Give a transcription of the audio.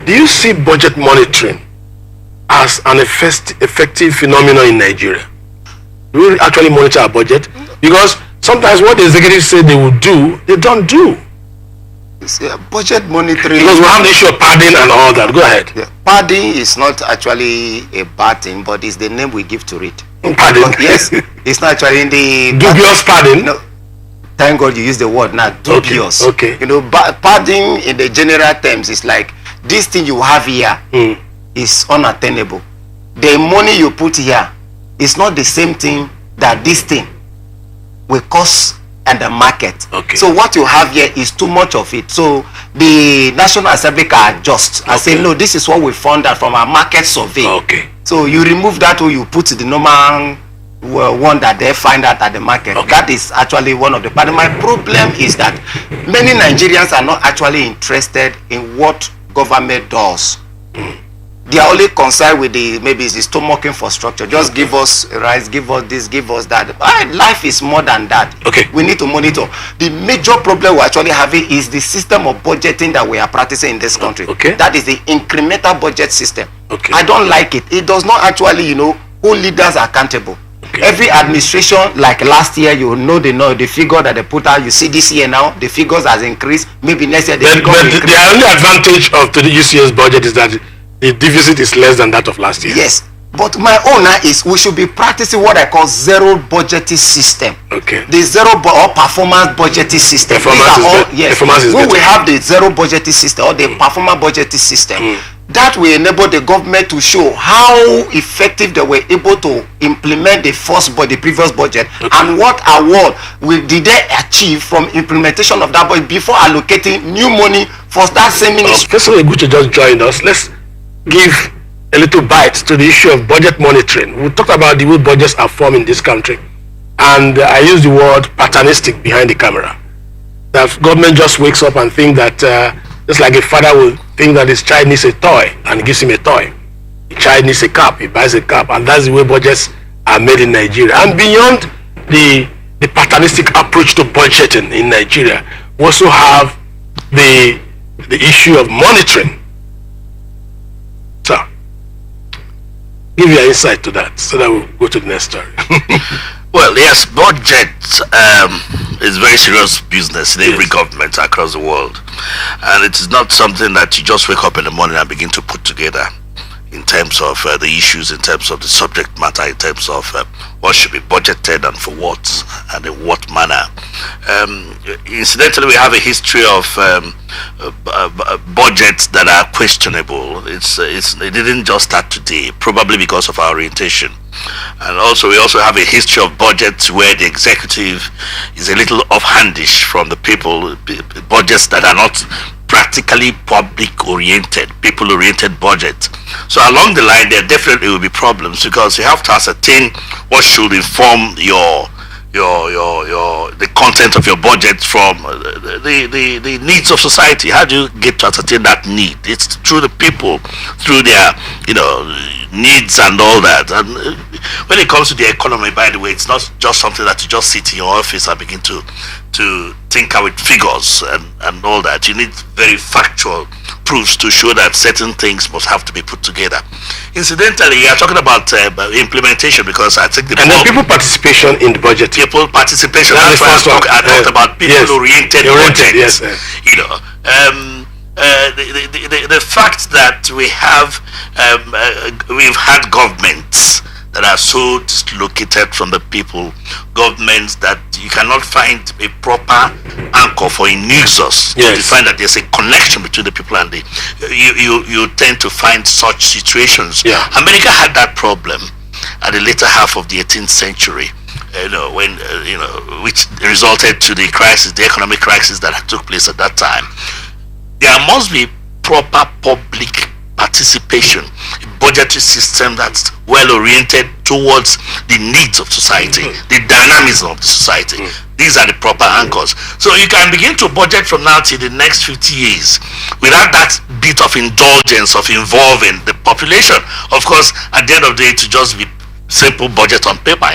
Do you see budget monitoring as an effective phenomenon in Nigeria? Do we actually monitor our budget? Because sometimes what the executives say they will do, they don't do. Budget monitoring. Because we have the issue of padding and all that. Go ahead. Yeah. Padding is not actually a bad thing, but it's the name we give to it. Padding. Yes, it's not actually in the dubious padding. No, thank God you use the word now. Dubious. Okay. You know, padding in the general terms is like this thing you have here is unattainable. The money you put here is not the same thing that this thing will cost at the market. Okay. So what you have here is too much of it. So the National Assembly can adjust and say, no, this is what we found out from our market survey. Okay. So you remove that or you put the normal one that they find out at the market. Okay. That is actually one of the. But my problem is that many Nigerians are not actually interested in what government does. They are only concerned with maybe it's the stomach infrastructure. Just give us rice, give us this, give us that. Life is more than that. Okay. We need to monitor. The major problem we're actually having is the system of budgeting that we are practicing in this country. Okay. That is the incremental budget system. Okay. I don't like it. It does not actually, hold leaders accountable. Okay. Every administration, like last year, the figure that they put out. You see this year now, the figures has increased. Maybe next year, but the only advantage of the UCS budget is that the deficit is less than that of last year. Yes, but my own is we should be practicing what I call zero budgeting system. Okay. The zero or performance budgeting system. Performance is when better. we have the zero budgeting system or the performance budgeting system, that will enable the government to show how effective they were able to implement the previous budget, and what award did they achieve from implementation of that budget before allocating new money for that same ministry. Professor Oguche just joined us. Let's give a little bite to the issue of budget monitoring. We talked about the way budgets are formed in this country, and I use the word patternistic behind the camera. That government just wakes up and think that just like a father will think that his child needs a toy and he gives him a toy. The child needs a cap, he buys a cap, and that's the way budgets are made in Nigeria. And beyond the patternistic approach to budgeting in Nigeria, we also have the issue of monitoring. So, give your insight to that so that we'll go to the next story. Well, yes, budget is very serious business in every government across the world. And it is not something that you just wake up in the morning and begin to put together in terms of the issues, in terms of the subject matter, in terms of what should be budgeted and for what and in what manner. Incidentally, we have a history of budgets that are questionable. It didn't just start today, probably because of our orientation. And also we also have a history of budgets where the executive is a little offhandish from the people, budgets that are not practically public oriented, people oriented budget. So along the line there definitely will be problems, because you have to ascertain what should inform the content of your budget from the needs of society. How do you get to ascertain that need? It's through the people, through their needs and all that. And when it comes to the economy, by the way, it's not just something that you just sit in your office and begin to think out with figures and all that. You need very factual proofs to show that certain things must have to be put together. Incidentally, you are talking about implementation, because I think and then people participation in the budget. People participation. That's why I talked about people-oriented budget. Yes. The fact that we've had governments that are so dislocated from the people, governments that you cannot find a proper anchor for a nexus to define that there's a connection between the people and you tend to find such situations. America had that problem at the later half of the 18th century, when which resulted to the economic crisis that took place at that time. There must be proper public participation, a budgetary system that's well oriented towards the needs of society, the dynamism of the society. These are the proper anchors. So you can begin to budget from now till the next 50 years without that bit of indulgence of involving the population. Of course, at the end of the day, to just be simple budget on paper.